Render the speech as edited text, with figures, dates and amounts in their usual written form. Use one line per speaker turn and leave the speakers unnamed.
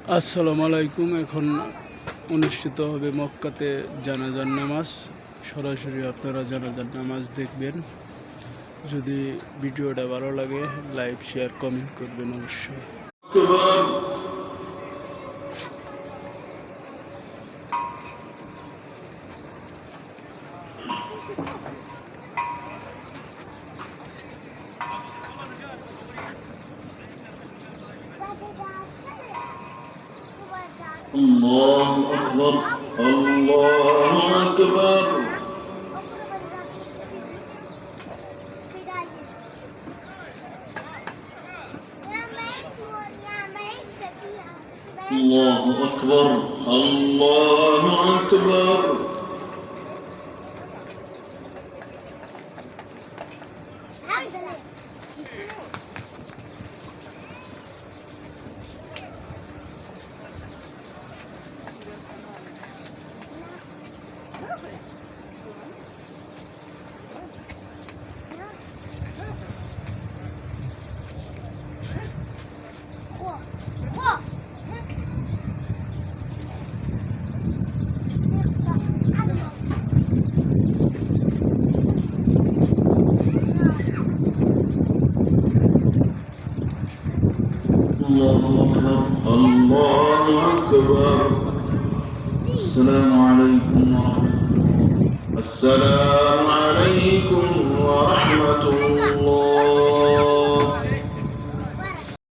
আসসালামু আলাইকুম। এখন অনুষ্ঠিত হবে মক্কাতে জানাজার নামাজ। সরাসরি আপনারা জানাজার নামাজ দেখবেন। যদি ভিডিওটা ভালো লাগে লাইক শেয়ার কমেন্ট করবেন অবশ্যই।
الله أكبر الله أكبر الله أكبر الله أكبر الله أكبر. السلام عليكم ورحمة الله. السلام عليكم ورحمة الله.